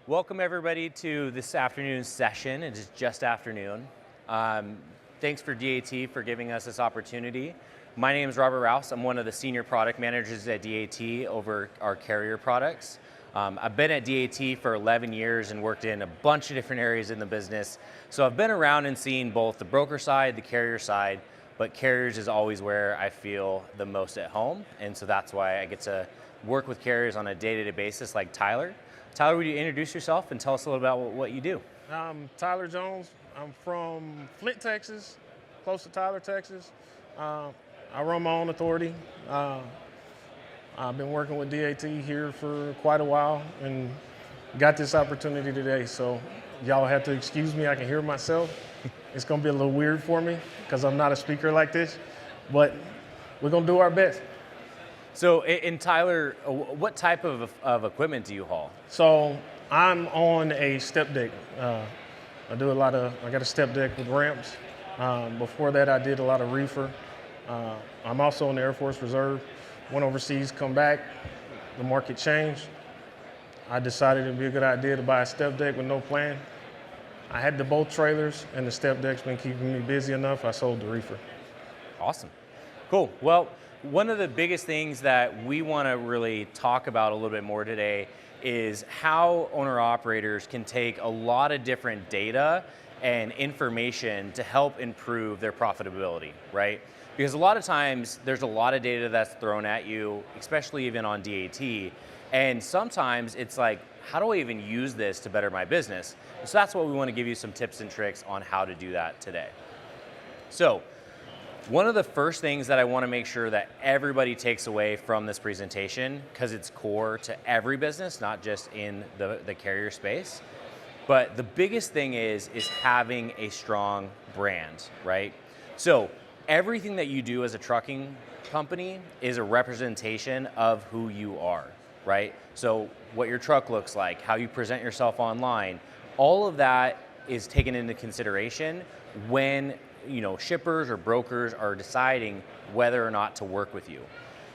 Welcome everybody to this afternoon's session. It is just afternoon. Thanks for DAT for giving us this opportunity. My name is Robert Rouse. I'm one of the senior product managers at DAT over our carrier products. I've been at DAT for 11 years and worked in a bunch of different areas in the business. So I've been around and seen both the broker side, the carrier side, but carriers is always where I feel the most at home. And so that's why I get to work with carriers on a day-to-day basis like Tyler. Tyler, would you introduce yourself and tell us a little about what you do? I'm Tyler Jones. I'm from Flint, Texas, close to Tyler, Texas. I run my own authority. I've been working with DAT here for quite a while and got this opportunity today. So y'all have to excuse me. I can hear myself. It's going to be a little weird for me because I'm not a speaker like this, but we're going to do our best. So, in Tyler, what type of equipment do you haul? So I'm on a step deck. I got a step deck with ramps. Before that, I did a lot of reefer. I'm also in the Air Force Reserve. Went overseas, come back, the market changed. I decided it'd be a good idea to buy a step deck with no plan. I had the boat trailers and the step deck's been keeping me busy enough, I sold the reefer. Awesome. Cool. Well, one of the biggest things that we want to really talk about a little bit more today is how owner-operators can take a lot of different data and information to help improve their profitability, right? Because a lot of times there's a lot of data that's thrown at you, especially even on DAT, and sometimes it's like, how do I even use this to better my business? So that's what we want to give you some tips and tricks on how to do that today. So, one of the first things that I want to make sure that everybody takes away from this presentation, because it's core to every business, not just in the carrier space, but the biggest thing is having a strong brand, right? So everything that you do as a trucking company is a representation of who you are, right? So what your truck looks like, how you present yourself online, all of that is taken into consideration when shippers or brokers are deciding whether or not to work with you.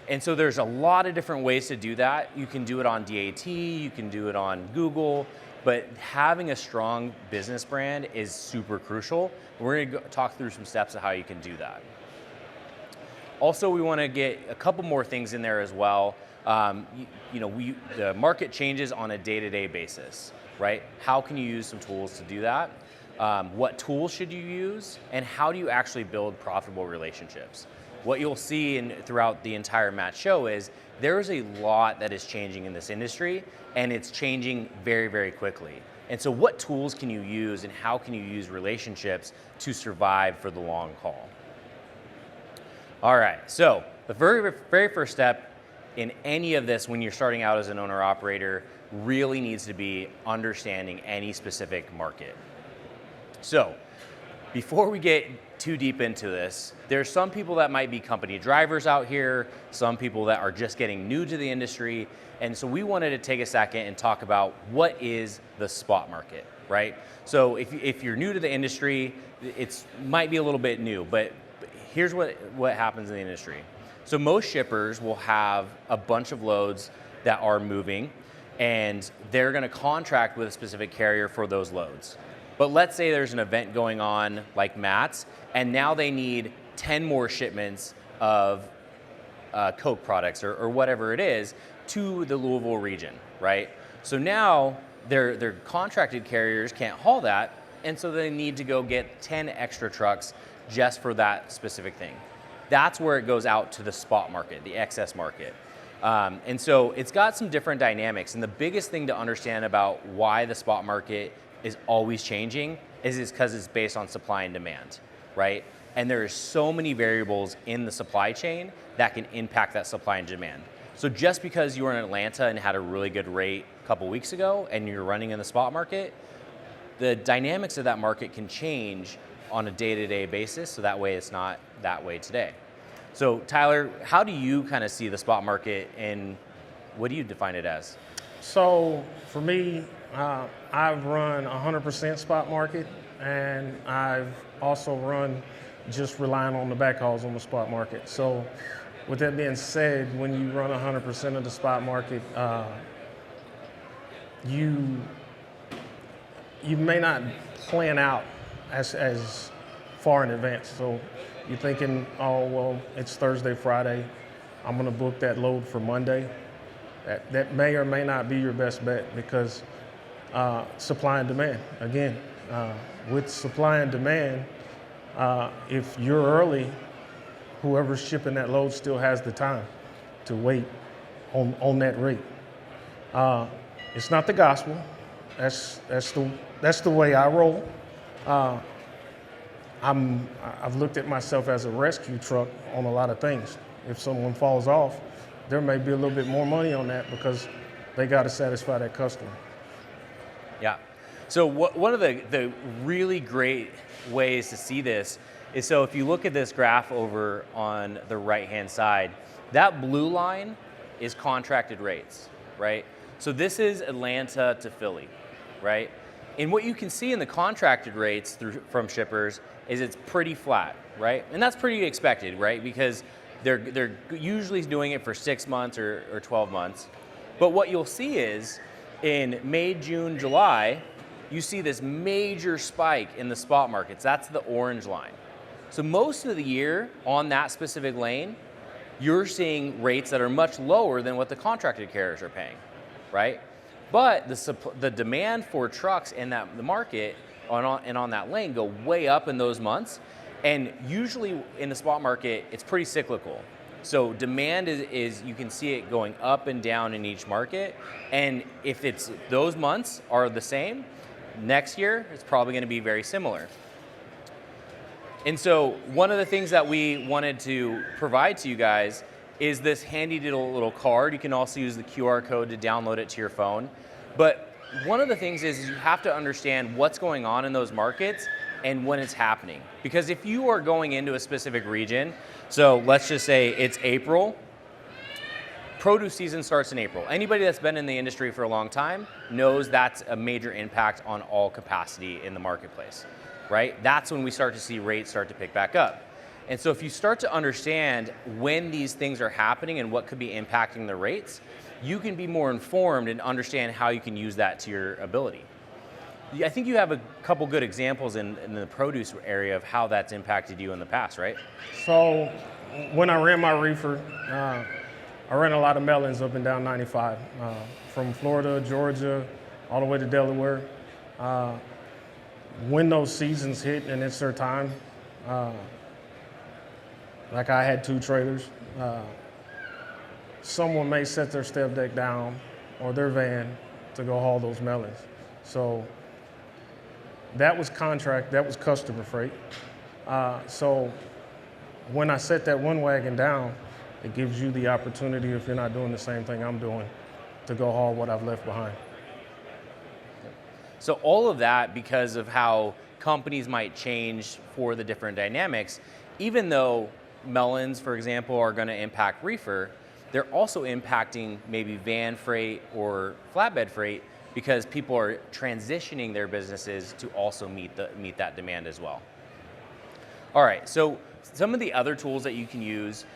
And so there's a lot of different ways to do that. You can do it on DAT, you can do it on Google, but having a strong business brand is super crucial. We're going to talk through some steps of how you can do that. Also, we want to get a couple more things in there as well. The market changes on a day-to-day basis, right? How can you use some tools to do that? What tools should you use, and how do you actually build profitable relationships? What you'll see throughout the entire Matt show is there's a lot that is changing in this industry, and it's changing very, very quickly. And so what tools can you use, and how can you use relationships to survive for the long haul? All right, so the very, very first step in any of this when you're starting out as an owner-operator really needs to be understanding any specific market. So, before we get too deep into this, there's some people that might be company drivers out here, some people that are just getting new to the industry, and so we wanted to take a second and talk about what is the spot market, right? So if you're new to the industry, it might be a little bit new, but here's what happens in the industry. So most shippers will have a bunch of loads that are moving, and they're gonna contract with a specific carrier for those loads. But let's say there's an event going on like Matt's, and now they need 10 more shipments of Coke products or whatever it is to the Louisville region, right? So now their contracted carriers can't haul that, and so they need to go get 10 extra trucks just for that specific thing. That's where it goes out to the spot market, the excess market. And so it's got some different dynamics, and the biggest thing to understand about why the spot market is always changing is because it's based on supply and demand, right? And there are so many variables in the supply chain that can impact that supply and demand. So just because you were in Atlanta and had a really good rate a couple weeks ago and you're running in the spot market, the dynamics of that market can change on a day-to-day basis, so that way it's not that way today. So Tyler, how do you kind of see the spot market, and what do you define it as? So for me, I've run 100% spot market, and I've also run just relying on the backhauls on the spot market. So with that being said, when you run 100% of the spot market, you you may not plan out as far in advance. So you're thinking, oh, well, it's Thursday, Friday. I'm going to book that load for Monday. That may or may not be your best bet because supply and demand. Again, with supply and demand, if you're early, whoever's shipping that load still has the time to wait on that rate. It's not the gospel. That's the way I roll. I've looked at myself as a rescue truck on a lot of things. If someone falls off, there may be a little bit more money on that because they got to satisfy that customer. Yeah. So one of the really great ways to see this is, so if you look at this graph over on the right-hand side, that blue line is contracted rates, right? So this is Atlanta to Philly, right? And what you can see in the contracted rates from shippers is it's pretty flat, right? And that's pretty expected, right? Because they're usually doing it for 6 months or 12 months. But what you'll see is in May, June, July, you see this major spike in the spot markets. That's the orange line. So most of the year on that specific lane, you're seeing rates that are much lower than what the contracted carriers are paying, right? But the demand for trucks in the market on that lane go way up in those months. And usually in the spot market, it's pretty cyclical. So demand is you can see it going up and down in each market. And if those months are the same, next year it's probably going to be very similar. And so one of the things that we wanted to provide to you guys is this handy little card. You can also use the QR code to download it to your phone. But one of the things is you have to understand what's going on in those markets and when it's happening. Because if you are going into a specific region, so let's just say it's April, produce season starts in April. Anybody that's been in the industry for a long time knows that's a major impact on all capacity in the marketplace, right? That's when we start to see rates start to pick back up. And so if you start to understand when these things are happening and what could be impacting the rates, you can be more informed and understand how you can use that to your ability. I think you have a couple good examples in the produce area of how that's impacted you in the past, right? So when I ran my reefer, I ran a lot of melons up and down 95, from Florida, Georgia, all the way to Delaware. When those seasons hit and it's their time, like I had 2 trailers, someone may set their step deck down or their van to go haul those melons. So that was contract, that was customer freight. So when I set that one wagon down, it gives you the opportunity, if you're not doing the same thing I'm doing, to go haul what I've left behind. So all of that, because of how companies might change for the different dynamics, even though melons, for example, are going to impact reefer, they're also impacting maybe van freight or flatbed freight because people are transitioning their businesses to also meet that demand as well. All right, so some of the other tools that you can use,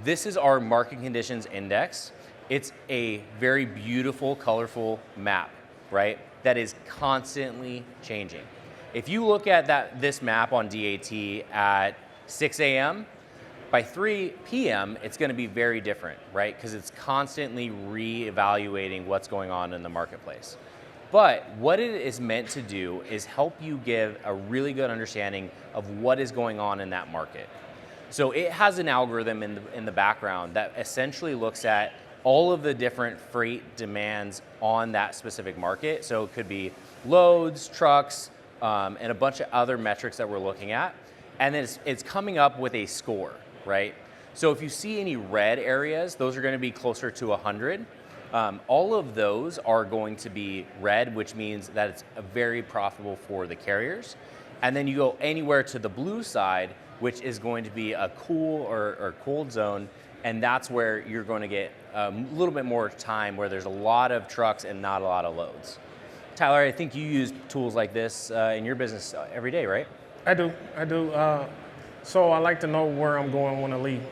this is our market conditions index. It's a very beautiful, colorful map, right? That is constantly changing. If you look at this map on DAT at 6 a.m., by 3 p.m., it's going to be very different, right? Because it's constantly reevaluating what's going on in the marketplace. But what it is meant to do is help you give a really good understanding of what is going on in that market. So it has an algorithm in the background that essentially looks at all of the different freight demands on that specific market. So it could be loads, trucks, and a bunch of other metrics that we're looking at. And then it's coming up with a score, right? So if you see any red areas, those are going to be closer to 100. All of those are going to be red, which means that it's very profitable for the carriers. And then you go anywhere to the blue side, which is going to be a cool or cold zone, and that's where you're going to get a little bit more time where there's a lot of trucks and not a lot of loads. Tyler, I think you use tools like this in your business every day, right? I do. So I like to know where I'm going when I leave.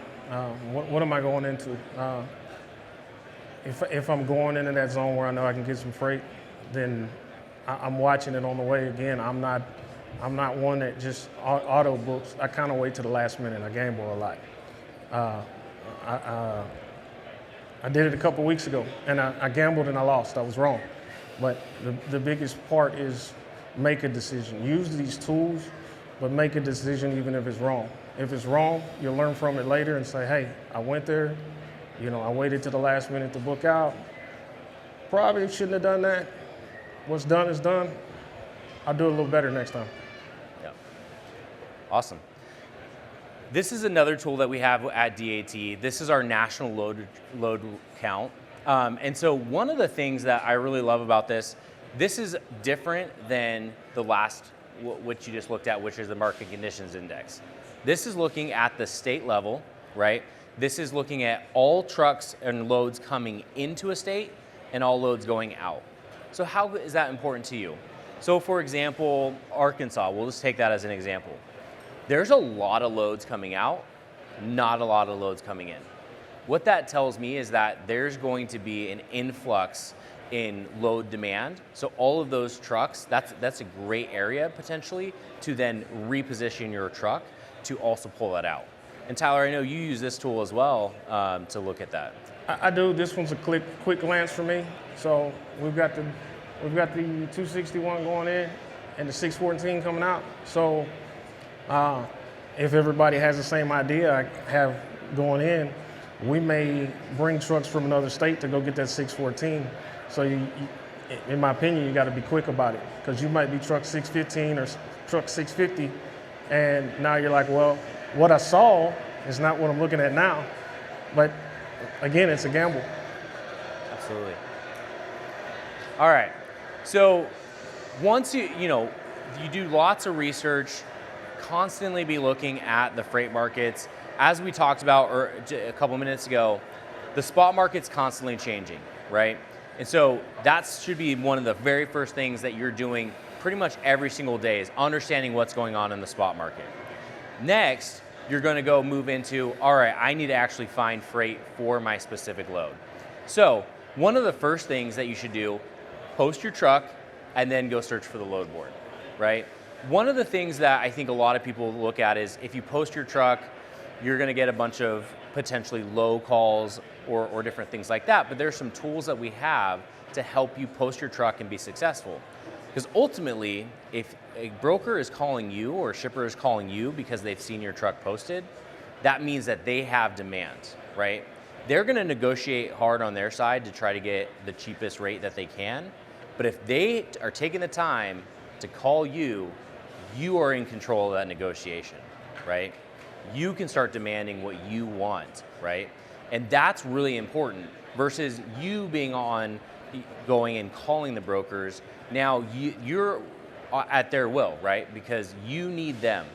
What am I going into? If I'm going into that zone where I know I can get some freight, then I'm watching it on the way. Again, I'm not one that just auto books. I kind of wait to the last minute. I gamble a lot. I did it a couple weeks ago, and I gambled and I lost. I was wrong. But the biggest part is make a decision. Use these tools, but make a decision even if it's wrong. If it's wrong, you'll learn from it later and say, hey, I went there, I waited to the last minute to book out. Probably shouldn't have done that. What's done is done. I'll do it a little better next time. Yeah. Awesome. This is another tool that we have at DAT. This is our national load count. And so one of the things that I really love about this is different than the last, which you just looked at, which is the market conditions index. This is looking at the state level, right? This is looking at all trucks and loads coming into a state and all loads going out. So how is that important to you? So for example, Arkansas, we'll just take that as an example. There's a lot of loads coming out, not a lot of loads coming in. What that tells me is that there's going to be an influx in load demand. So all of those trucks, that's a great area potentially to then reposition your truck to also pull that out. And Tyler, I know you use this tool as well to look at that. I do. This one's a quick glance for me. So we've got the 261 going in and the 614 coming out. So if everybody has the same idea I have going in, we may bring trucks from another state to go get that 614. So in my opinion, you got to be quick about it, because you might be truck 615 or truck 650, and now you're like, well, what I saw is not what I'm looking at now. But again, it's a gamble. Absolutely. All right. So once you do lots of research, constantly be looking at the freight markets. As we talked about a couple minutes ago, the spot market's constantly changing, right? And so that should be one of the very first things that you're doing pretty much every single day, is understanding what's going on in the spot market. Next, you're going to go move into, all right, I need to actually find freight for my specific load. So one of the first things that you should do, post your truck and then go search for the load board, right? One of the things that I think a lot of people look at is, if you post your truck, you're going to get a bunch of potentially low calls or different things like that. But there's some tools that we have to help you post your truck and be successful. Because ultimately, if a broker is calling you or a shipper is calling you because they've seen your truck posted, that means that they have demand, right? They're going to negotiate hard on their side to try to get the cheapest rate that they can. But if they are taking the time to call you, you are in control of that negotiation, right? You can start demanding what you want, right? And that's really important versus you being going and calling the brokers. Now you're at their will, right? Because you need them.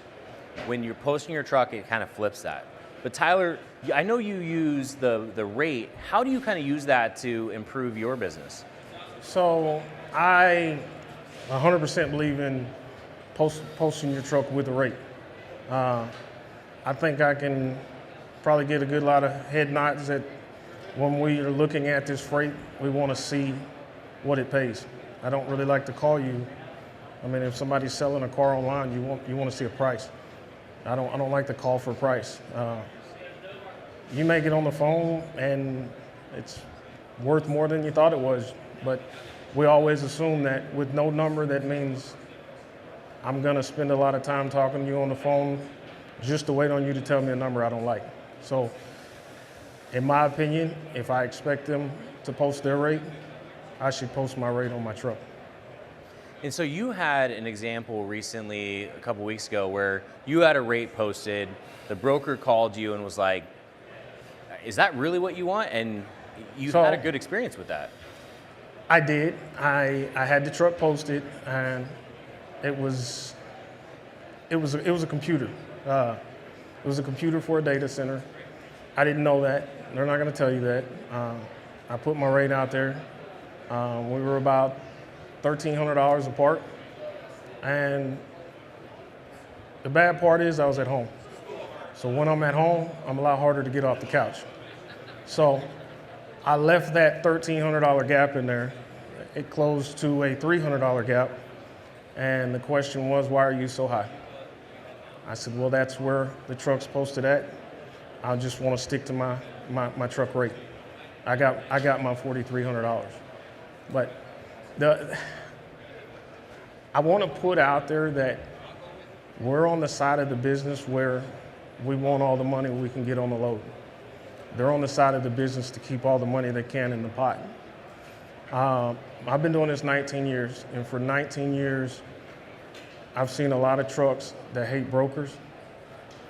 When you're posting your truck, it kind of flips that. But Tyler, I know you use the rate. How do you kind of use that to improve your business? So I 100% believe in posting your truck with a rate. I think I can probably get a good lot of head nods that when we are looking at this freight, we want to see what it pays. I don't really like to call you. I mean, if somebody's selling a car online, you want to see a price. I don't like to call for a price. You may get on the phone and it's worth more than you thought it was, but we always assume that with no number, that means I'm gonna spend a lot of time talking to you on the phone just to wait on you to tell me a number I don't like. So in my opinion, if I expect them to post their rate, I should post my rate on my truck. And so you had an example recently, a couple weeks ago, where you had a rate posted, the broker called you and was like, is that really what you want? And you had a good experience with that. I did. I had the truck posted, and it was a computer. It was a computer for a data center. I didn't know that. They're not going to tell you that. I put my rate out there. We were about $1,300 apart. And the bad part is I was at home. So when I'm at home, I'm a lot harder to get off the couch. So I left that $1,300 gap in there. it closed to a $300 gap. And the question was, why are you so high? I said, well, that's where the truck's posted at. I just want to stick to my truck rate. I got my $4,300. But I want to put out there that we're on the side of the business where we want all the money we can get on the load. They're on the side of the business to keep all the money they can in the pot. I've been doing this 19 years, and for 19 years, I've seen a lot of trucks that hate brokers,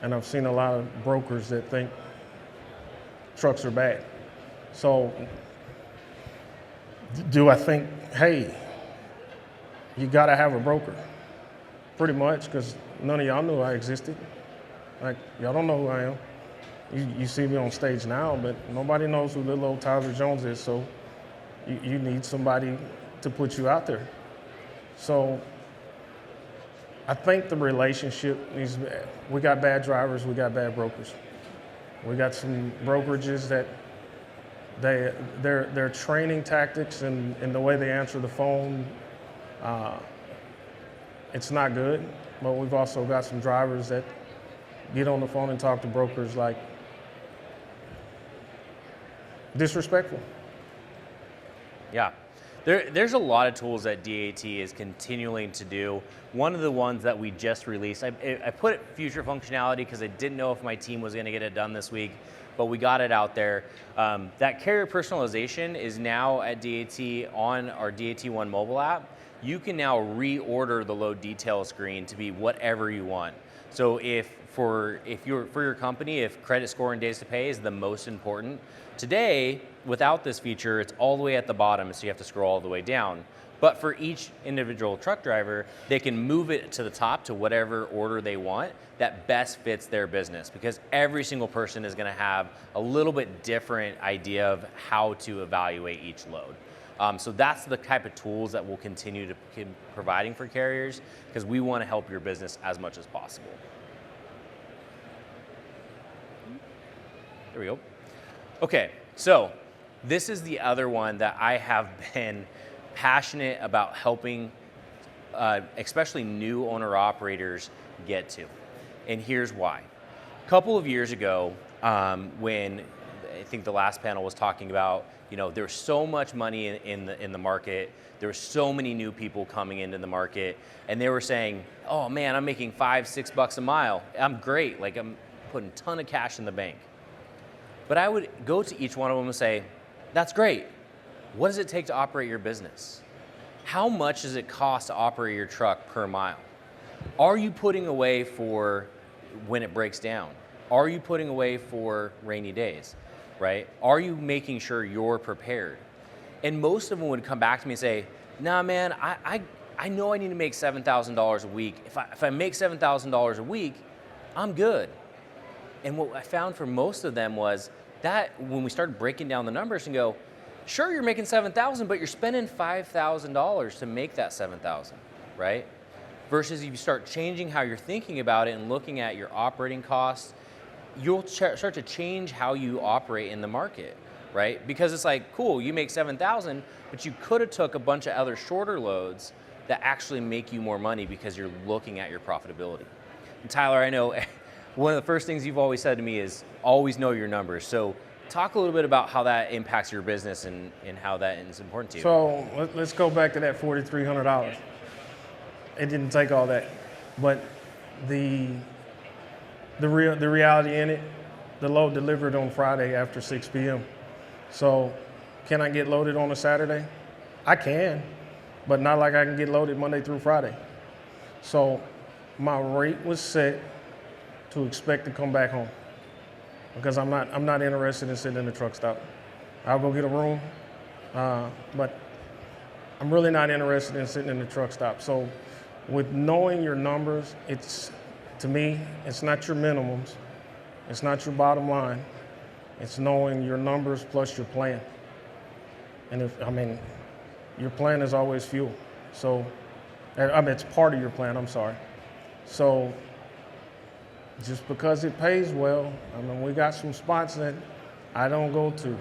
and I've seen a lot of brokers that think trucks are bad. So, do I think, hey, you gotta have a broker? Pretty much, because none of y'all knew I existed. Like, y'all don't know who I am. You see me on stage now, but nobody knows who little old Tyler Jones is, so you need somebody to put you out there. So I think the relationship needs to be, we got bad drivers, we got bad brokers. We got some brokerages that their training tactics and the way they answer the phone, it's not good. But we've also got some drivers that get on the phone and talk to brokers like disrespectful. Yeah. There's a lot of tools that DAT is continuing to do. One of the ones that we just released, I put future functionality because I didn't know if my team was going to get it done this week, but we got it out there. That carrier personalization is now at DAT on our DAT1 mobile app. You can now reorder the load detail screen to be whatever you want. So for your company, if credit score and days to pay is the most important, today, without this feature, it's all the way at the bottom, so you have to scroll all the way down. But for each individual truck driver, they can move it to the top to whatever order they want that best fits their business, because every single person is gonna have a little bit different idea of how to evaluate each load. So that's the type of tools that we'll continue to keep providing for carriers, because we wanna help your business as much as possible. There we go. Okay, so this is the other one that I have been passionate about helping, especially new owner-operators get to. And here's why. A couple of years ago, when I think the last panel was talking about, there's so much money in the market, there were so many new people coming into the market, and they were saying, oh man, I'm making $5-6 a mile. I'm great, like I'm putting a ton of cash in the bank. But I would go to each one of them and say, that's great. What does it take to operate your business? How much does it cost to operate your truck per mile? Are you putting away for when it breaks down? Are you putting away for rainy days, right? Are you making sure you're prepared? And most of them would come back to me and say, nah, man, I know I need to make $7,000 a week. If I make $7,000 a week, I'm good. And what I found for most of them was that when we started breaking down the numbers and go, sure, you're making $7,000, but you're spending $5,000 to make that $7,000, right? Versus if you start changing how you're thinking about it and looking at your operating costs, you'll start to change how you operate in the market, right? Because it's like, cool, you make $7,000, but you could have took a bunch of other shorter loads that actually make you more money because you're looking at your profitability. And Tyler, I know one of the first things you've always said to me is always know your numbers. So talk a little bit about how that impacts your business and how that is important to you. So let's go back to that $4,300. It didn't take all that, but the reality in it, the load delivered on Friday after 6 p.m. So can I get loaded on a Saturday? I can, but not like I can get loaded Monday through Friday. So my rate was set to expect to come back home, because I'm not interested in sitting in the truck stop. I'll go get a room, but I'm really not interested in sitting in the truck stop. So with knowing your numbers, to me, it's not your minimums, it's not your bottom line, it's knowing your numbers plus your plan. And your plan is always fuel. So, it's part of your plan, I'm sorry. So, just because it pays well, we got some spots that I don't go to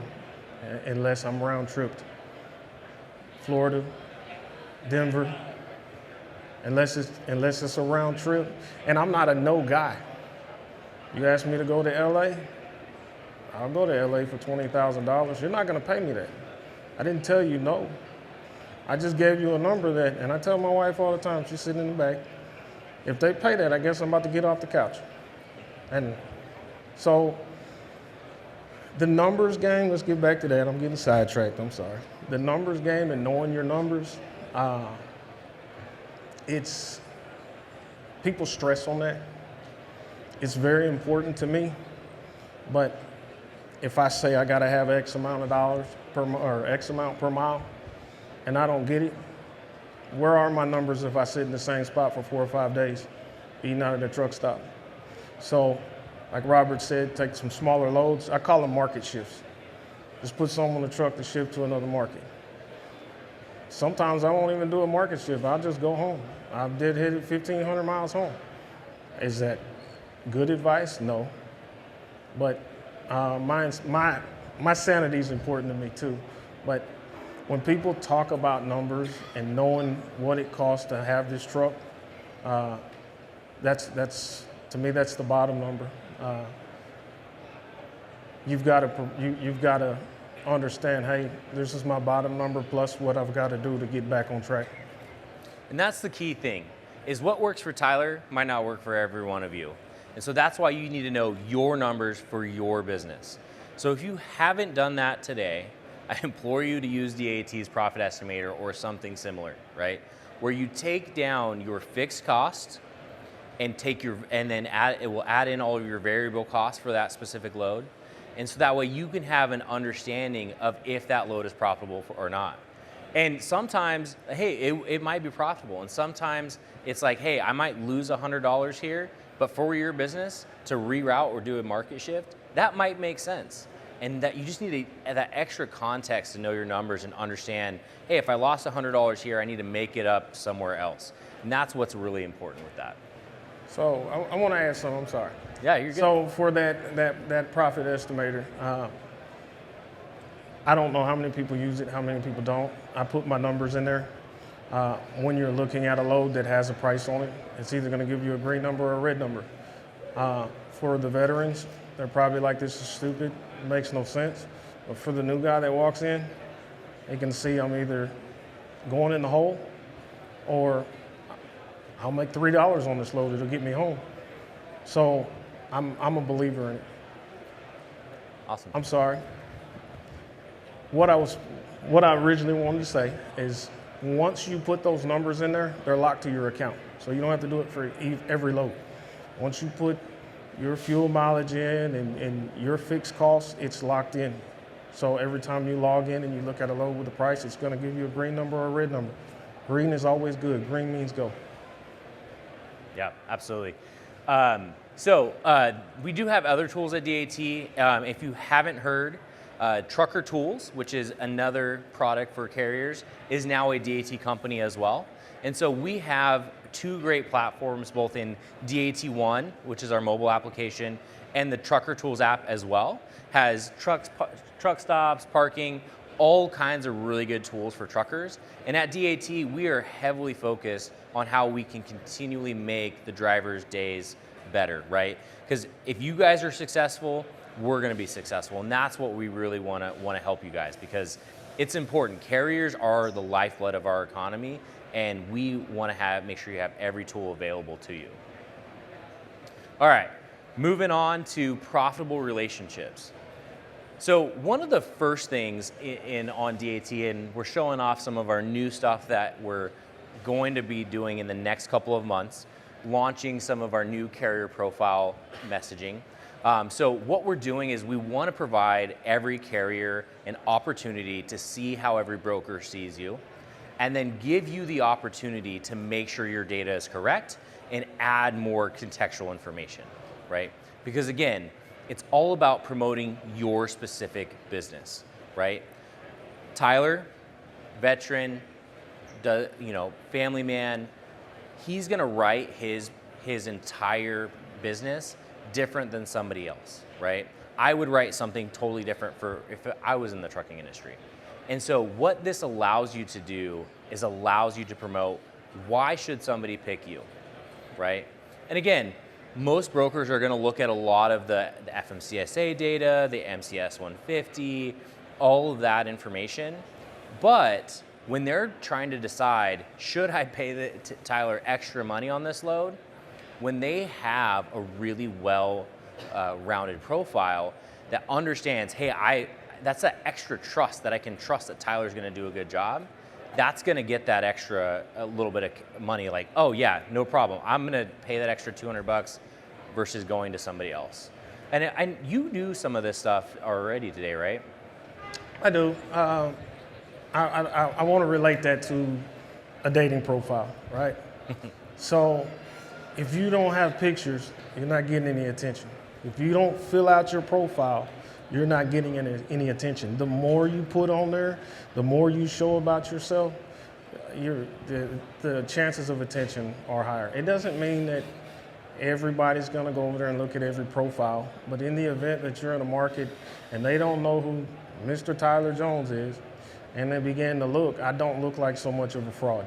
unless I'm round tripped. Florida, Denver, unless it's a round trip. And I'm not a no guy. You ask me to go to LA, I'll go to LA for $20,000. You're not gonna pay me that. I didn't tell you no. I just gave you a number that, and I tell my wife all the time, she's sitting in the back, if they pay that, I guess I'm about to get off the couch. And so the numbers game, let's get back to that. I'm getting sidetracked, I'm sorry. The numbers game and knowing your numbers, it's, people stress on that. It's very important to me, but if I say I gotta have X amount of dollars or X amount per mile, and I don't get it, where are my numbers if I sit in the same spot for 4 or 5 days, eating out of the truck stop? So, like Robert said, take some smaller loads. I call them market shifts. Just put some on the truck to shift to another market. Sometimes I won't even do a market shift. I'll just go home. I did hit it 1,500 miles home. Is that good advice? No. But my sanity is important to me too. But when people talk about numbers and knowing what it costs to have this truck, that's to me, that's the bottom number. You've got to understand, hey, this is my bottom number plus what I've got to do to get back on track. And that's the key thing, is what works for Tyler might not work for every one of you. And so that's why you need to know your numbers for your business. So if you haven't done that today, I implore you to use DAT's profit estimator or something similar, right? Where you take down your fixed cost and then it will add in all of your variable costs for that specific load. And so that way you can have an understanding of if that load is profitable or not. And sometimes, hey, it might be profitable. And sometimes it's like, hey, I might lose $100 here, but for your business to reroute or do a market shift, that might make sense. And that you just need that extra context to know your numbers and understand, hey, if I lost $100 here, I need to make it up somewhere else. And that's what's really important with that. So I want to add something, I'm sorry. Yeah, you're good. So for that profit estimator, I don't know how many people use it, how many people don't. I put my numbers in there. When you're looking at a load that has a price on it, it's either going to give you a green number or a red number. For the veterans, they're probably like, this is stupid, it makes no sense. But for the new guy that walks in, they can see I'm either going in the hole or I'll make $3 on this load, it'll get me home. So I'm a believer in it. Awesome. I'm sorry. What I originally wanted to say is once you put those numbers in there, they're locked to your account. So you don't have to do it for every load. Once you put your fuel mileage in and your fixed costs, it's locked in. So every time you log in and you look at a load with a price, it's going to give you a green number or a red number. Green is always good. Green means go. Yeah, absolutely. We do have other tools at DAT. If you haven't heard, Trucker Tools, which is another product for carriers, is now a DAT company as well. And so we have two great platforms, both in DAT One, which is our mobile application, and the Trucker Tools app as well. Has truck stops, parking, all kinds of really good tools for truckers. And at DAT, we are heavily focused on how we can continually make the drivers' days better, right? Because if you guys are successful, we're going to be successful, and that's what we really want to help you guys, because it's important. Carriers are the lifeblood of our economy, and we want to make sure you have every tool available to you. All right, moving on to profitable relationships. So one of the first things on DAT, and we're showing off some of our new stuff that we're going to be doing in the next couple of months, launching some of our new carrier profile messaging. So what we're doing is we want to provide every carrier an opportunity to see how every broker sees you, and then give you the opportunity to make sure your data is correct and add more contextual information, right? Because again, it's all about promoting your specific business, right? Tyler, veteran, family man, he's gonna write his entire business different than somebody else, right? I would write something totally different if I was in the trucking industry. And so what this allows you to do is allows you to promote why should somebody pick you, right? And again, most brokers are going to look at a lot of the FMCSA data, the MCS 150, all of that information. But when they're trying to decide, should I pay Tyler extra money on this load? When they have a really well-rounded profile that understands, hey, that's that extra trust that I can trust that Tyler's going to do a good job, that's going to get that extra a little bit of money. Like, oh yeah, no problem. I'm going to pay that extra $200 versus going to somebody else. And you do some of this stuff already today, right? I do. I want to relate that to a dating profile, right? So if you don't have pictures, you're not getting any attention. If you don't fill out your profile, you're not getting any attention. The more you put on there, the more you show about yourself, the chances of attention are higher. It doesn't mean that everybody's going to go over there and look at every profile, but in the event that you're in a market and they don't know who Mr. Tyler Jones is, and they begin to look, I don't look like so much of a fraud.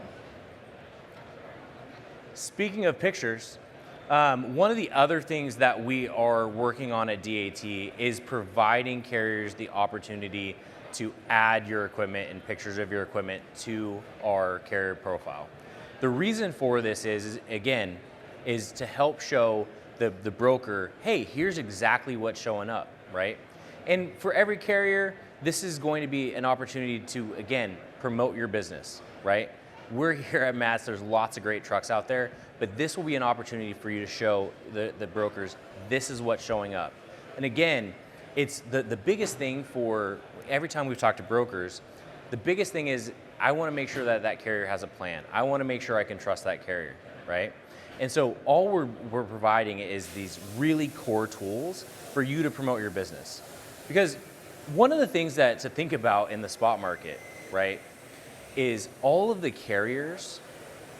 Speaking of pictures, one of the other things that we are working on at DAT is providing carriers the opportunity to add your equipment and pictures of your equipment to our carrier profile. The reason for this is to help show the broker, hey, here's exactly what's showing up, right? And for every carrier, this is going to be an opportunity to, again, promote your business, right? We're here at Matt's, there's lots of great trucks out there, but this will be an opportunity for you to show the brokers, this is what's showing up. And again, it's the biggest thing for, every time we've talked to brokers, the biggest thing is, I wanna make sure that that carrier has a plan. I wanna make sure I can trust that carrier, right? And so all we're providing is these really core tools for you to promote your business. Because one of the things that to think about in the spot market, right, is all of the carriers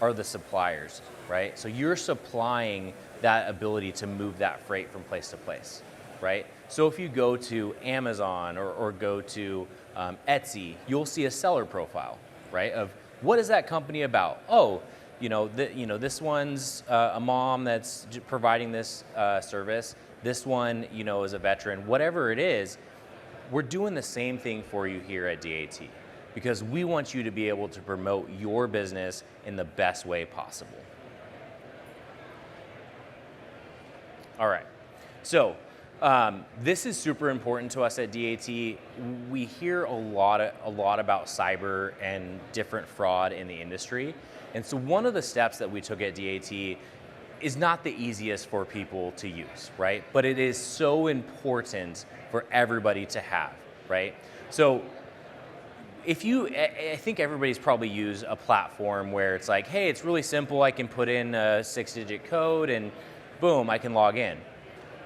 are the suppliers, right? So you're supplying that ability to move that freight from place to place, right? So if you go to Amazon or go to Etsy, you'll see a seller profile, right? Of what is that company about? Oh, this one's a mom that's providing this service. This one, is a veteran. Whatever it is, we're doing the same thing for you here at DAT because we want you to be able to promote your business in the best way possible. All right, so this is super important to us at DAT. We hear a lot about cyber and different fraud in the industry. And so one of the steps that we took at DAT is not the easiest for people to use, right? But it is so important for everybody to have, right? So I think everybody's probably used a platform where it's like, hey, it's really simple. I can put in a 6-digit code and boom, I can log in.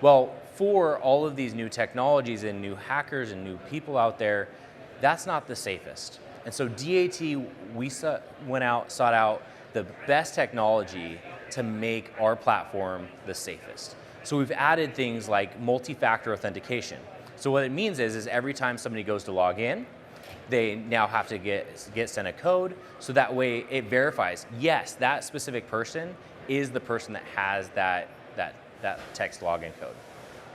Well, for all of these new technologies and new hackers and new people out there, that's not the safest. And so DAT, we went out, sought out the best technology to make our platform the safest. So we've added things like multi-factor authentication. So what it means is every time somebody goes to log in, they now have to get sent a code, so that way it verifies, yes, that specific person is the person that has that text login code.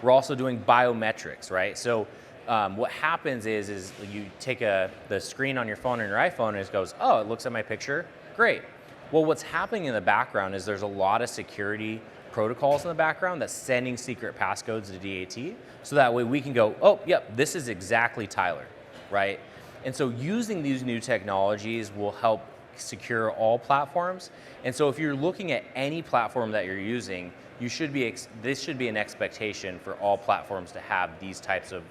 We're also doing biometrics, right? So what happens is you take the screen on your phone or your iPhone and it goes, oh, it looks at my picture, great. Well, what's happening in the background is there's a lot of security protocols in the background that's sending secret passcodes to DAT, so that way we can go, oh, yep, this is exactly Tyler, right? And so using these new technologies will help secure all platforms. And so if you're looking at any platform that you're using, this should be an expectation for all platforms to have these types of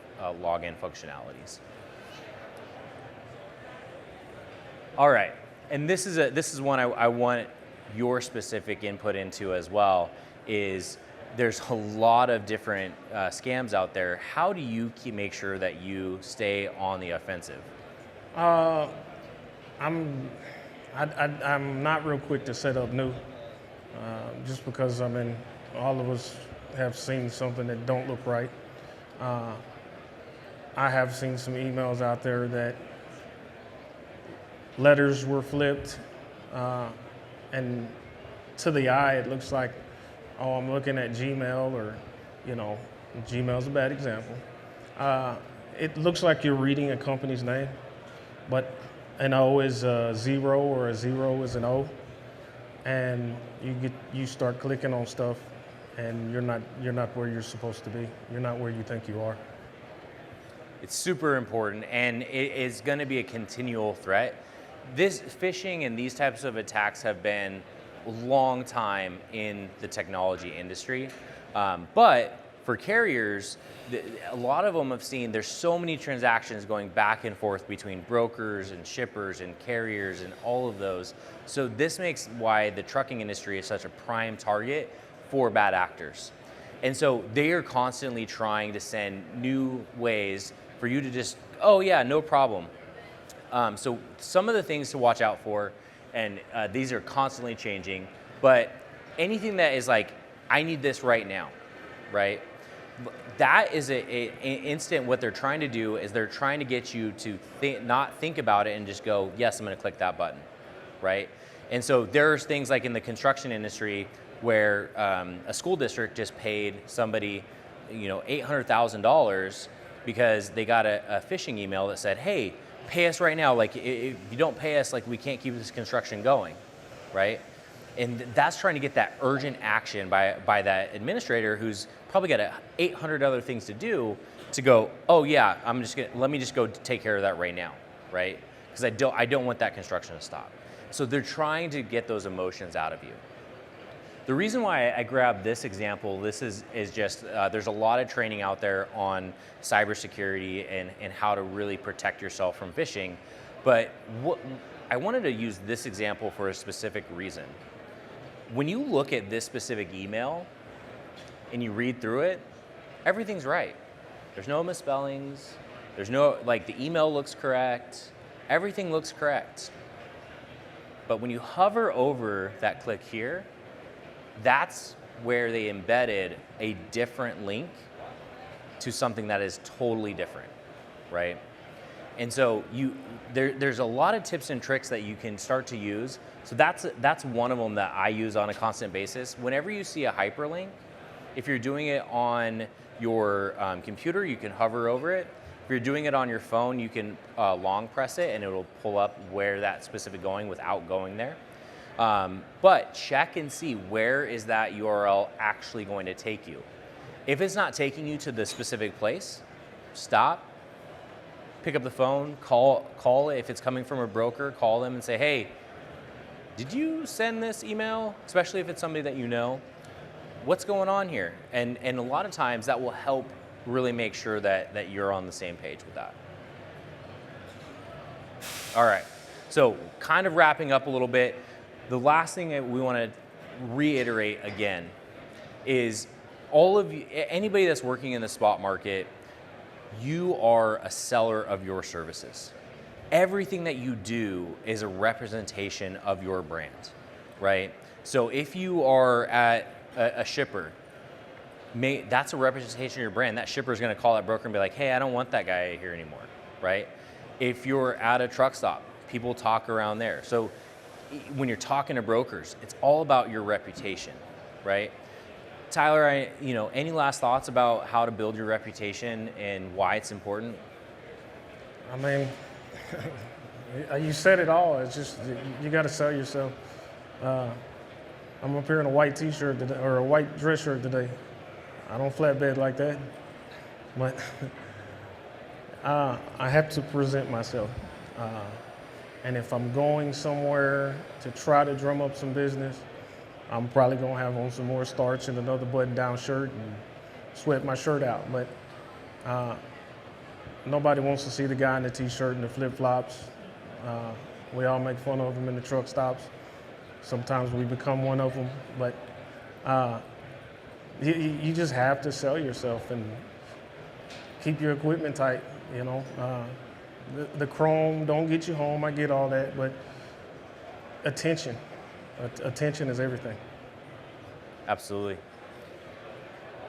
login functionalities. All right, and this is one I want your specific input into as well. Is there's a lot of different scams out there. How do you make sure that you stay on the offensive? I'm not real quick to set up new, just because all of us have seen something that don't look right. I have seen some emails out there that letters were flipped, and to the eye, it looks like, oh, I'm looking at Gmail, or, you know, Gmail's a bad example. It looks like you're reading a company's name, but an O is a zero, or a zero is an O, and you start clicking on stuff, and you're not where you're supposed to be. You're not where you think you are. It's super important, and it is going to be a continual threat. This phishing and these types of attacks have been a long time in the technology industry, but for carriers, a lot of them have seen there's so many transactions going back and forth between brokers and shippers and carriers and all of those. So this makes why the trucking industry is such a prime target for bad actors. And so they are constantly trying to send new ways for you to just, oh yeah, no problem. So some of the things to watch out for, and these are constantly changing, but anything that is like, I need this right now, right? That is an instant. What they're trying to do is they're trying to get you to not think about it and just go, yes, I'm gonna click that button, right? And so there's things like in the construction industry where a school district just paid somebody, $800,000 because they got a phishing email that said, hey, pay us right now. Like, if you don't pay us, like, we can't keep this construction going, right? And that's trying to get that urgent action by that administrator who's probably got 800 other things to do to go, oh yeah, let me just go take care of that right now, right? Because I don't want that construction to stop. So they're trying to get those emotions out of you. The reason why I grabbed this example, this is just, there's a lot of training out there on cybersecurity and how to really protect yourself from phishing. But I wanted to use this example for a specific reason. When you look at this specific email and you read through it, everything's right. There's no misspellings. There's no, like, the email looks correct. Everything looks correct. But when you hover over that click here, that's where they embedded a different link to something that is totally different, right? And so there's a lot of tips and tricks that you can start to use. So that's one of them that I use on a constant basis. Whenever you see a hyperlink, if you're doing it on your computer, you can hover over it. If you're doing it on your phone, you can long press it and it'll pull up where that specific going without going there. But check and see, where is that URL actually going to take you? If it's not taking you to the specific place, stop, pick up the phone, call it. If it's coming from a broker, call them and say, hey, did you send this email? Especially if it's somebody that you know. What's going on here? And a lot of times that will help really make sure that you're on the same page with that. All right, so kind of wrapping up a little bit, the last thing that we want to reiterate again is all of you, anybody that's working in the spot market, you are a seller of your services. Everything that you do is a representation of your brand, right? So if you are at a shipper, that's a representation of your brand. That shipper is going to call that broker and be like, hey, I don't want that guy here anymore, right? If you're at a truck stop, people talk around there. So when you're talking to brokers, it's all about your reputation, right? Tyler, any last thoughts about how to build your reputation and why it's important? I mean, you said it all. It's just, you got to sell yourself. I'm up here in a white t-shirt today, or a white dress shirt today. I don't flatbed like that, but I have to present myself. And if I'm going somewhere to try to drum up some business, I'm probably gonna have on some more starch and another button-down shirt and sweat my shirt out. But nobody wants to see the guy in the t-shirt and the flip-flops. We all make fun of them in the truck stops. Sometimes we become one of them, but you just have to sell yourself and keep your equipment tight, The chrome don't get you home, I get all that, but attention is everything. Absolutely.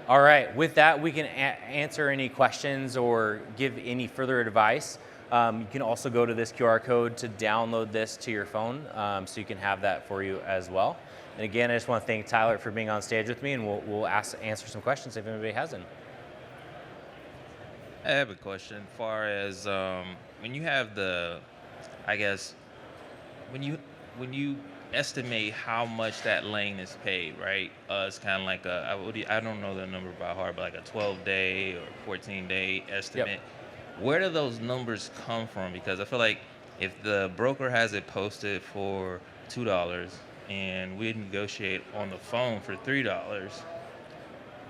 All right, with that, we can answer any questions or give any further advice. You can also go to this QR code to download this to your phone, so you can have that for you as well. And again, I just want to thank Tyler for being on stage with me, and we'll answer some questions if anybody has any. I have a question as far as when you have I guess, when you estimate how much that lane is paid, right? It's kind of like I don't know the number by heart, but like a 12-day or 14-day estimate. Yep. Where do those numbers come from? Because I feel like if the broker has it posted for $2 and we negotiate on the phone for $3,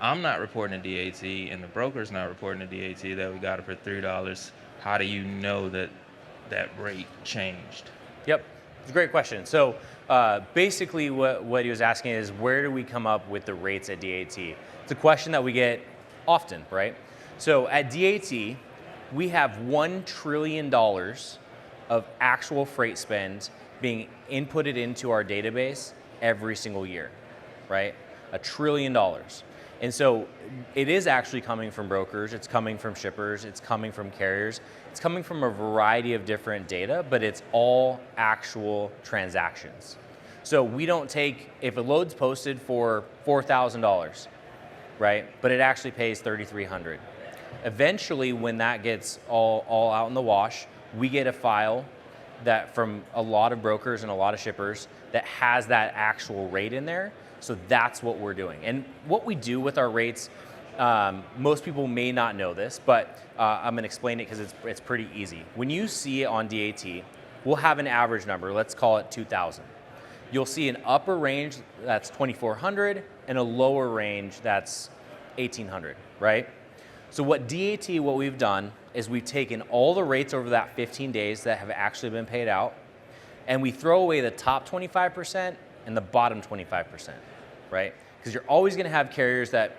I'm not reporting to DAT and the broker's not reporting to DAT that we got it for $3. How do you know that that rate changed? Yep, it's a great question. So basically what he was asking is, where do we come up with the rates at DAT? It's a question that we get often, right? So at DAT, we have $1 trillion of actual freight spend being inputted into our database every single year, right? $1 trillion. And so it is actually coming from brokers, it's coming from shippers, it's coming from carriers, it's coming from a variety of different data, but it's all actual transactions. So we don't take, if a load's posted for $4,000, right, but it actually pays $3,300. Eventually, when that gets all out in the wash, we get a file that from a lot of brokers and a lot of shippers that has that actual rate in there. So that's what we're doing. And what we do with our rates, most people may not know this, but I'm gonna explain it because it's pretty easy. When you see it on DAT, we'll have an average number, let's call it 2,000. You'll see an upper range that's 2,400 and a lower range that's 1,800, right? So what we've done is we've taken all the rates over that 15 days that have actually been paid out, and we throw away the top 25% and the bottom 25%, right? Because you're always gonna have carriers that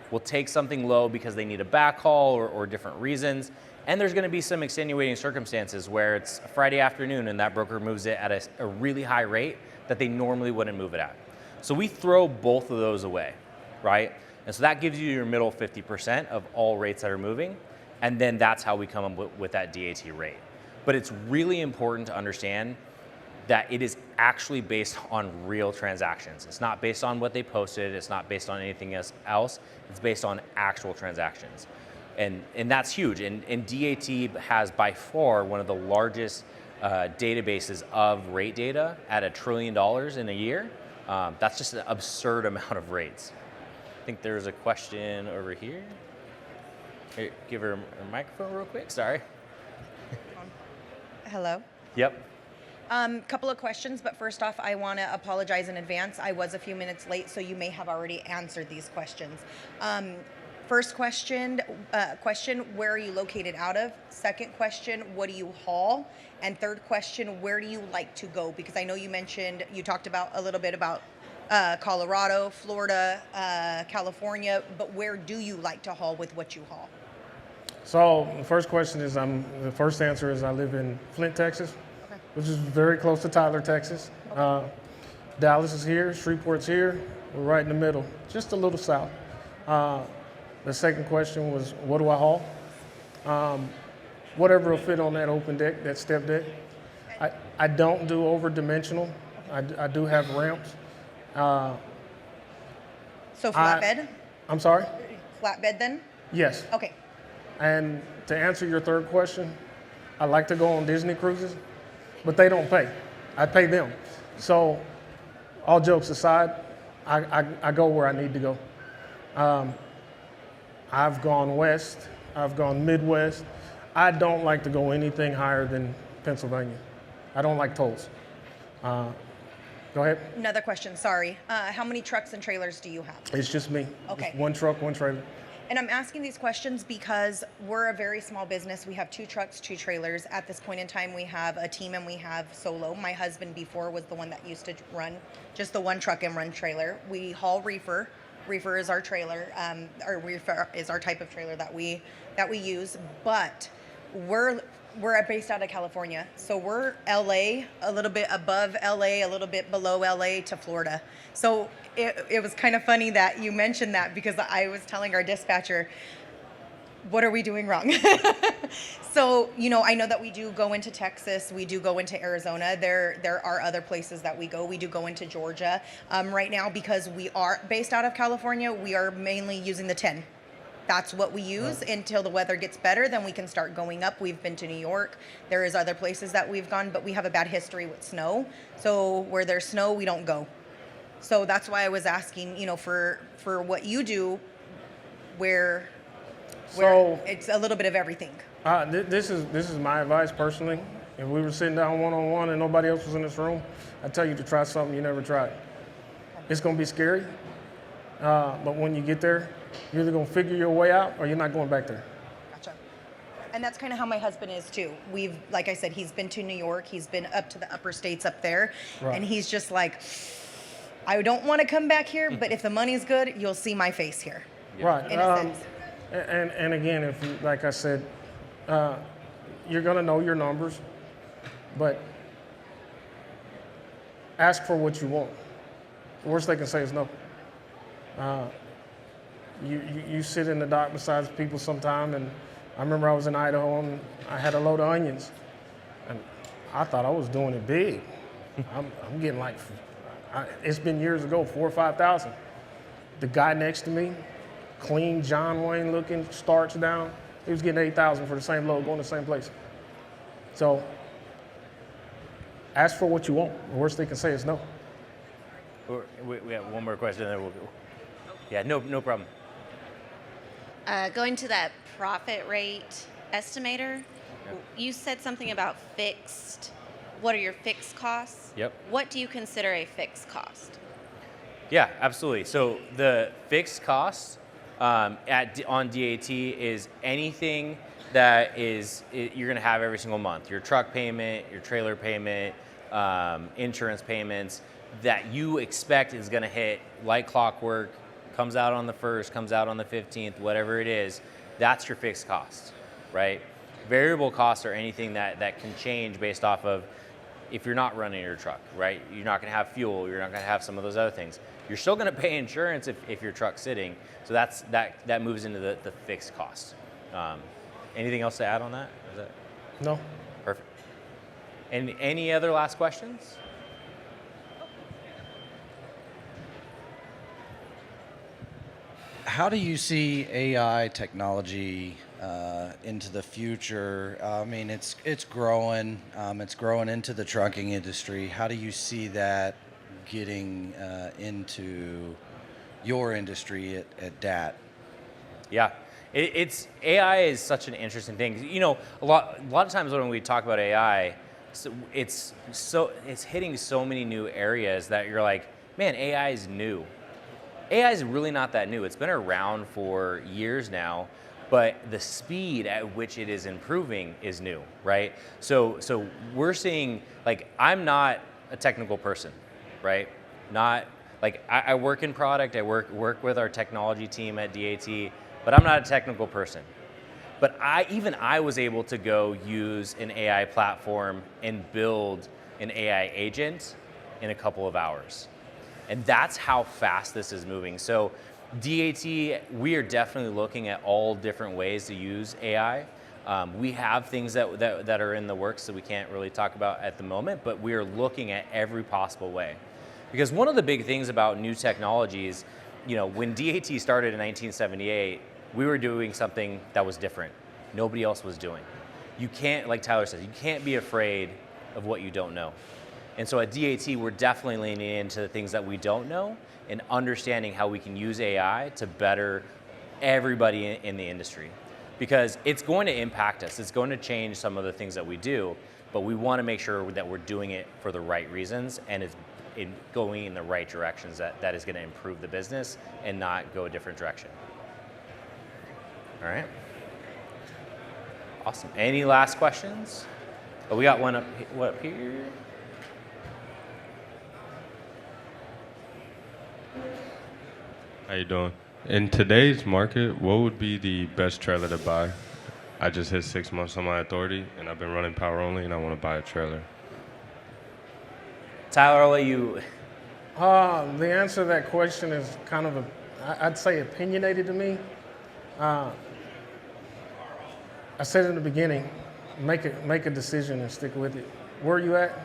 will take something low because they need a backhaul or different reasons, and there's gonna be some extenuating circumstances where it's a Friday afternoon and that broker moves it at a really high rate that they normally wouldn't move it at. So we throw both of those away, right? And so that gives you your middle 50% of all rates that are moving, and then that's how we come up with that DAT rate. But it's really important to understand that it is actually based on real transactions. It's not based on what they posted, it's not based on anything else, it's based on actual transactions. And that's huge, and DAT has by far one of the largest databases of rate data at $1 trillion in a year. That's just an absurd amount of rates. I think there's a question over here. Here, give her a microphone real quick, sorry. Hello. Yep. Couple of questions, but first off, I want to apologize in advance. I was a few minutes late, so you may have already answered these questions. First question, where are you located out of? Second question, what do you haul? And third question, where do you like to go? Because I know you talked about a little bit about Colorado, Florida, California, but where do you like to haul with what you haul? So the first question is, the first answer is I live in Flint, Texas, okay, which is very close to Tyler, Texas. Okay. Dallas is here, Shreveport's here. We're right in the middle, just a little south. The second question was, what do I haul? Whatever will fit on that open deck, that step deck. I don't do over-dimensional. I do have ramps. So flatbed? I'm sorry? Flatbed then? Yes. Okay. And to answer your third question, I like to go on Disney cruises, but they don't pay. I pay them. So all jokes aside, I go where I need to go. I've gone west, I've gone Midwest. I don't like to go anything higher than Pennsylvania. I don't like tolls. Go ahead. Another question, sorry. How many trucks and trailers do you have? It's just me. Okay. Just one truck, one trailer. And I'm asking these questions because we're a very small business. We have 2 trucks, 2 trailers. At this point in time, we have a team and we have solo. My husband before was the one that used to run just the 1 truck and 1 trailer. We haul reefer. Reefer is our trailer, or reefer is our type of trailer that we use. But we're based out of California, so we're LA, a little bit above LA, a little bit below LA to Florida. So it was kind of funny that you mentioned that, because I was telling our dispatcher, what are we doing wrong? So, I know that we do go into Texas, we do go into Arizona. There are other places that we go. We do go into Georgia. Right now, because we are based out of California, we are mainly using the 10. That's what we use until the weather gets better. Then we can start going up. We've been to New York. There is other places that we've gone, but we have a bad history with snow. So where there's snow, we don't go. So that's why I was asking, for what you do, where it's a little bit of everything. This is my advice personally. If we were sitting down one-on-one and nobody else was in this room, I'd tell you to try something you never tried. It's going to be scary, but when you get there, you're either going to figure your way out or you're not going back there. Gotcha. And that's kind of how my husband is too. Like I said, he's been to New York. He's been up to the upper states up there. Right. And he's just like, I don't want to come back here, but if the money's good, you'll see my face here. Right. In a sense. And again, if you, like I said, you're going to know your numbers, but ask for what you want. The worst they can say is no. You sit in the dock beside people sometime, and I remember I was in Idaho and I had a load of onions, and I thought I was doing it big. I'm getting like, it's been years ago, 4,000 or 5,000. The guy next to me, clean John Wayne looking, starch down, he was getting 8,000 for the same load, going to the same place. So ask for what you want. The worst they can say is no. We have one more question, and then we'll go. Yeah, no problem. Going to that profit rate estimator, you said something about fixed. What are your fixed costs? Yep. What do you consider a fixed cost? Yeah, absolutely. So the fixed cost on DAT is anything that you're going to have every single month. Your truck payment, your trailer payment, insurance payments that you expect is going to hit like clockwork, comes out on the 1st, comes out on the 15th, whatever it is, that's your fixed cost, right? Variable costs are anything that can change based off of if you're not running your truck, right? You're not going to have fuel, you're not going to have some of those other things. You're still going to pay insurance if your truck's sitting, so that moves into the fixed cost. Anything else to add on that? Is that No. perfect? And any other last questions? How do you see AI technology into the future? I mean, it's growing. It's growing into the trucking industry. How do you see that getting into your industry at DAT? Yeah, it's AI is such an interesting thing. A lot of times when we talk about AI, it's hitting so many new areas that you're like, man, AI is new. AI is really not that new. It's been around for years now, but the speed at which it is improving is new, right? So we're seeing, like, I'm not a technical person, right? Not like I work in product. I work with our technology team at DAT, but I'm not a technical person. But I was able to go use an AI platform and build an AI agent in a couple of hours. And that's how fast this is moving. So DAT, we are definitely looking at all different ways to use AI. We have things that are in the works that we can't really talk about at the moment, but we are looking at every possible way. Because one of the big things about new technologies, when DAT started in 1978, we were doing something that was different. Nobody else was doing. You can't, like Tyler says, you can't be afraid of what you don't know. And so at DAT, we're definitely leaning into the things that we don't know and understanding how we can use AI to better everybody in the industry. Because it's going to impact us. It's going to change some of the things that we do, but we want to make sure that we're doing it for the right reasons and it's going in the right directions that is going to improve the business and not go a different direction. All right. Awesome. Any last questions? Oh, we got one up here. How you doing? In today's market, what would be the best trailer to buy? I just hit 6 months on my authority, and I've been running power only, and I want to buy a trailer. Tyler, I'll let you. The answer to that question is kind of I'd say opinionated to me. I said in the beginning, make a decision and stick with it. Where are you at?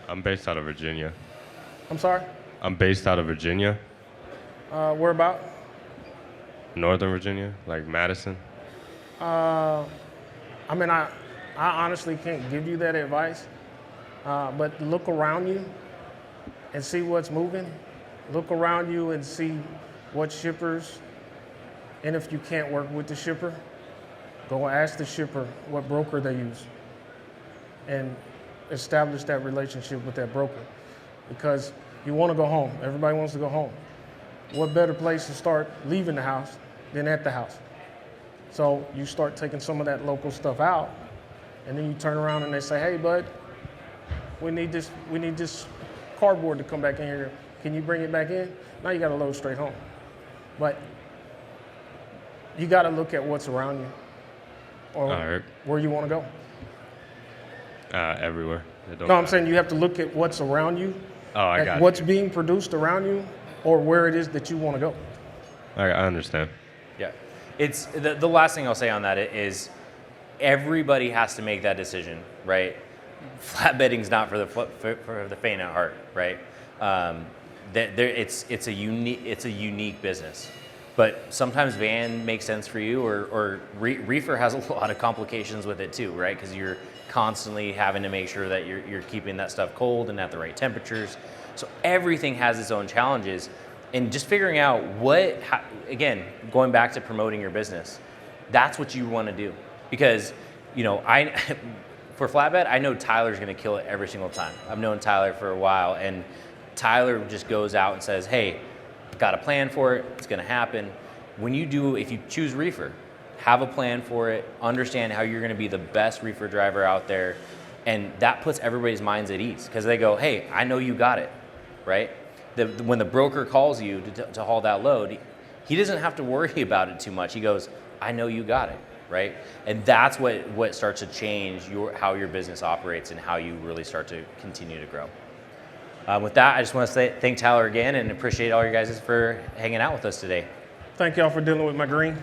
I'm based out of Virginia. I'm sorry? I'm based out of Virginia, Where about? Northern Virginia, like Madison. I mean, I honestly can't give you that advice, but look around you and see what's moving. Look around you and see what shippers, and if you can't work with the shipper, go ask the shipper what broker they use and establish that relationship with that broker, because you want to go home. Everybody wants to go home. What better place to start leaving the house than at the house? So you start taking some of that local stuff out, and then you turn around and they say, hey, bud, we need this cardboard to come back in here. Can you bring it back in? Now you got to load straight home. But you got to look at what's around you or where you want to go. Everywhere. No, I'm saying you have to look at what's around you, Oh, I got what's you. being produced around you, or where it is that you want to go. I understand. Yeah. It's the last thing I'll say on that is everybody has to make that decision, right? Flatbedding's not for the faint at heart, right? It's a unique business, but sometimes van makes sense for you, or reefer has a lot of complications with it too, right? Because you're constantly having to make sure that you're keeping that stuff cold and at the right temperatures. So everything has its own challenges, and just figuring out again, going back to promoting your business, that's what you want to do. Because, for flatbed, I know Tyler's going to kill it every single time. I've known Tyler for a while, and Tyler just goes out and says, hey, got a plan for it, it's going to happen. If you choose reefer, have a plan for it, understand how you're going to be the best reefer driver out there, and that puts everybody's minds at ease, because they go, hey, I know you got it, right? When the broker calls you to haul that load, he doesn't have to worry about it too much. He goes, I know you got it, right? And that's what starts to change how your business operates and how you really start to continue to grow. With that, I just want to thank Tyler again and appreciate all you guys for hanging out with us today. Thank y'all for dealing with my green.